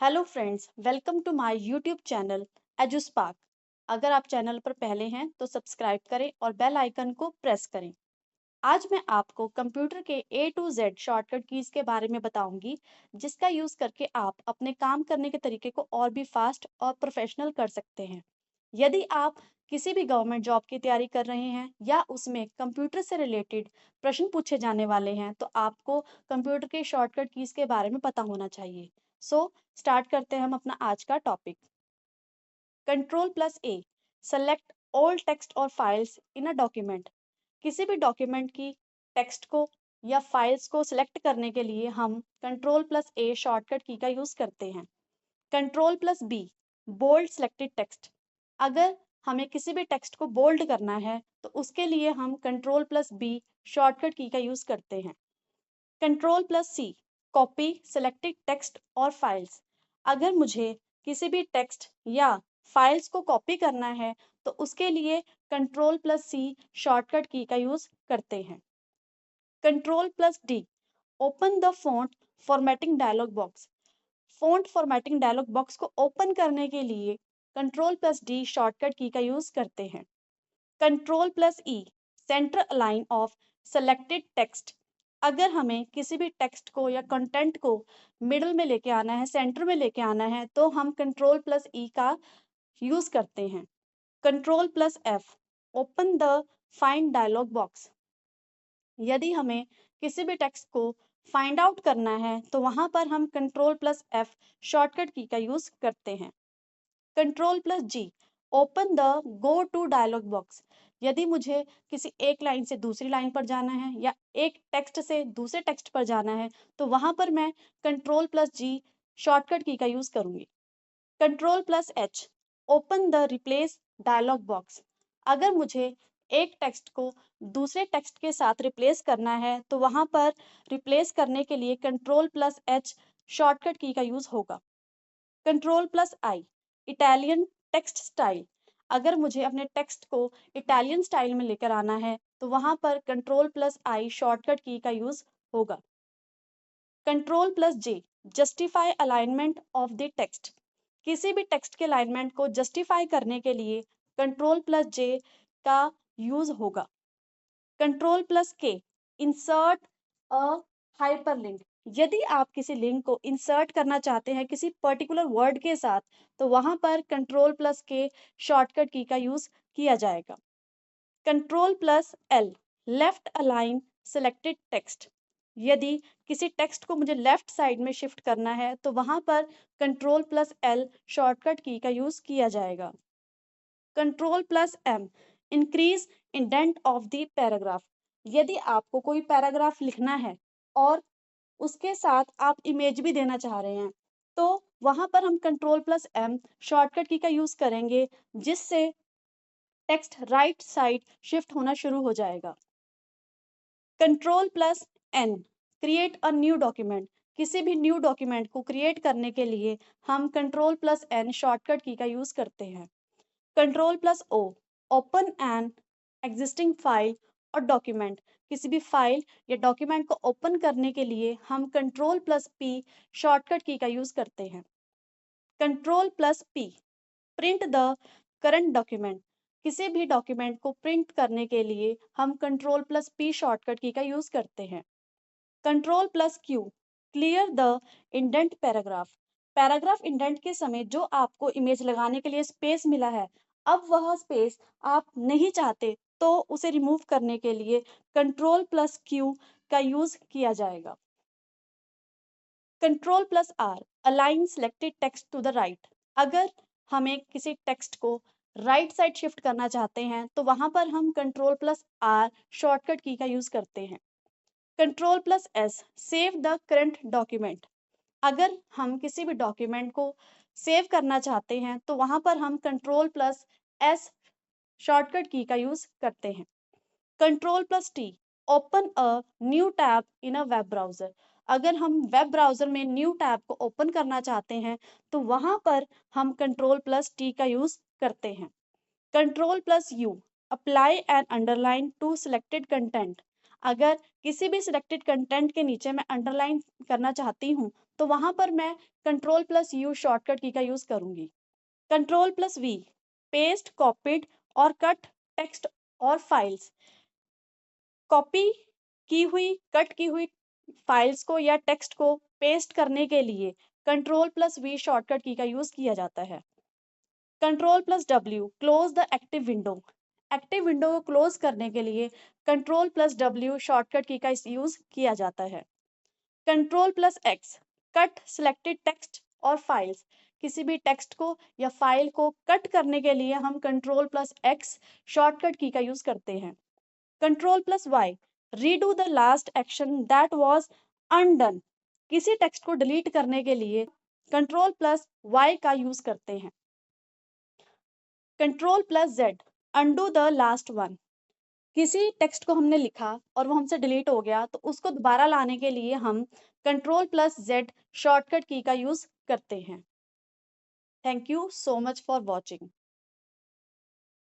Hello friends, welcome to my YouTube channel EduSpark. अगर आप channel पर पहले हैं तो सब्सक्राइब करें और बेल आइकन को प्रेस करें। आज मैं आपको कंप्यूटर के ए टू जेड शॉर्टकट कीज के बारे में बताऊंगी, जिसका यूज करके आप अपने काम करने के तरीके को और भी फास्ट और प्रोफेशनल कर सकते हैं। यदि आप किसी भी गवर्नमेंट जॉब की तैयारी कर रहे हैं या उसमें कंप्यूटर से रिलेटेड प्रश्न पूछे जाने वाले हैं, तो आपको कंप्यूटर के शॉर्टकट कीज के बारे में पता होना चाहिए। सो स्टार्ट करते हैं हम अपना आज का टॉपिक। कंट्रोल प्लस ए सेलेक्ट ऑल टेक्स्ट और फाइल्स इन अ डॉक्यूमेंट। किसी भी डॉक्यूमेंट की टेक्स्ट को या फाइल्स को सिलेक्ट करने के लिए हम कंट्रोल प्लस ए शॉर्टकट की का यूज करते हैं। Control plus B bold selected text. अगर हमें किसी भी टेक्स्ट को बोल्ड करना है तो उसके लिए हम कंट्रोल प्लस बी शॉर्टकट की का यूज करते हैं। कंट्रोल प्लस सी कॉपी सिलेक्टेड टेक्स्ट और फाइल्स। अगर मुझे किसी भी टेक्स्ट या फाइल्स को कॉपी करना है तो उसके लिए कंट्रोल प्लस सी शॉर्टकट की का यूज करते हैं। Control plus D open the font formatting dialog box. Font formatting dialog box को ओपन करने के लिए कंट्रोल प्लस डी शॉर्टकट की का यूज करते हैं। Control plus E centre align of selected text. अगर हमें किसी भी टेक्स्ट को या कंटेंट को मिडल में लेके आना है, सेंटर में लेके आना है, तो हम कंट्रोल प्लस ई का यूज करते हैं। Control plus F open the find dialog box. यदि हमें किसी भी टेक्स्ट को फाइंड आउट करना है तो वहां पर हम कंट्रोल प्लस एफ शॉर्टकट की का यूज करते हैं। Control plus G open the go to dialog box. यदि मुझे किसी एक लाइन से दूसरी लाइन पर जाना है या एक टेक्स्ट से दूसरे टेक्स्ट पर जाना है तो वहां पर मैं कंट्रोल प्लस जी शॉर्टकट की का यूज करूंगी। Control plus H open the replace dialog box. अगर मुझे एक टेक्स्ट को दूसरे टेक्स्ट के साथ रिप्लेस करना है तो वहां पर रिप्लेस करने के लिए कंट्रोल प्लस एच शॉर्टकट की का यूज होगा। कंट्रोल प्लस आई इटालियन टेक्स्ट स्टाइल। अगर मुझे अपने टेक्स्ट को इटालियन स्टाइल में लेकर आना है तो वहां पर कंट्रोल प्लस आई शॉर्टकट की का यूज होगा। Control plus J justify alignment of the text. किसी भी टेक्स्ट के अलाइनमेंट को जस्टिफाई करने के लिए कंट्रोल प्लस जे का यूज होगा। कंट्रोल प्लस के इंसर्ट अ हाइपरलिंक। यदि आप किसी लिंक को इंसर्ट करना चाहते हैं किसी पर्टिकुलर वर्ड के साथ तो वहां पर कंट्रोल प्लस के शॉर्टकट की का यूज किया जाएगा। Control plus L left align selected text. यदि किसी टेक्स्ट को मुझे लेफ्ट साइड में शिफ्ट करना है तो वहां पर कंट्रोल प्लस एल शॉर्टकट की का यूज किया जाएगा। Control plus M increase indent of the paragraph. यदि आपको कोई पैराग्राफ लिखना है और उसके साथ आप इमेज भी देना चाह रहे हैं तो वहां पर हम कंट्रोल प्लस एम शॉर्टकट की का यूज करेंगे, जिससे टेक्स्ट राइट साइड शिफ्ट होना शुरू हो जाएगा। Control plus N create a new document. किसी भी न्यू डॉक्यूमेंट को क्रिएट करने के लिए हम कंट्रोल प्लस एन शॉर्टकट की का यूज करते हैं। Control plus O open an existing file और डॉक्यूमेंट। किसी भी फाइल या डॉक्यूमेंट को ओपन करने के लिए हम कंट्रोल प्लस पी शॉर्टकट की का यूज करते हैं। Control plus P print the current document. किसी भी डॉक्यूमेंट को प्रिंट करने के लिए हम कंट्रोल प्लस पी शॉर्टकट की का यूज करते हैं। Control plus Q clear the indent paragraph. Paragraph indent के समय जो आपको इमेज लगाने के लिए स्पेस मिला है, अब वह स्पेस आप नहीं चाहते तो उसे रिमूव करने के लिए कंट्रोल प्लस क्यू का यूज किया जाएगा। Control plus R align selected text to the right. अगर हमें किसी टेक्स्ट को राइट साइड शिफ्ट करना चाहते हैं तो वहां पर हम कंट्रोल प्लस आर शॉर्टकट की का यूज करते हैं। Control plus S save the current document. अगर हम किसी भी डॉक्यूमेंट को सेव करना चाहते हैं तो वहां पर हम कंट्रोल प्लस एस शॉर्टकट की का यूज करते हैं। Control plus T open a new tab in a web browser. अगर हम वेब ब्राउजर में न्यू टैब को ओपन करना चाहते हैं तो वहां पर हम कंट्रोल प्लस टी का यूज करते हैं। Control plus U apply and underline to selected content. अगर किसी भी सिलेक्टेड कंटेंट के नीचे मैं अंडरलाइन करना चाहती हूँ तो वहाँ पर मैं कंट्रोल प्लस यू शॉर्टकट की का यूज़ करूँगी। Control plus V, paste, copied और कट टेक्स्ट और फाइल्स। कॉपी की हुई, कट की हुई फाइल्स को या टेक्स्ट को पेस्ट करने के लिए कंट्रोल प्लस वी शॉर्टकट की का यूज़ किया जाता है। Control plus W, close the active window. Active window को क्लोज करने के लिए कंट्रोल प्लस डब्ल्यू शॉर्टकट की का यूज़ किया जाता है। Control plus x, cut selected text और फाइल्स। किसी भी टेक्स्ट को या फाइल को कट करने के लिए हम कंट्रोल प्लस एक्स शॉर्टकट की का यूज़ करते हैं। Control plus Y, redo the last action that was undone. किसी टेक्स्ट को डिलीट करने के लिए कंट्रोल प्लस वाई का यूज़ करते हैं। Control plus Z, undo the last one. किसी टेक्स्ट को हमने लिखा और वो हमसे डिलीट हो गया तो उसको दोबारा लाने के लिए हम कंट्रोल प्लस जेड शॉर्टकट की का यूज़ करते हैं। Thank you so much for watching.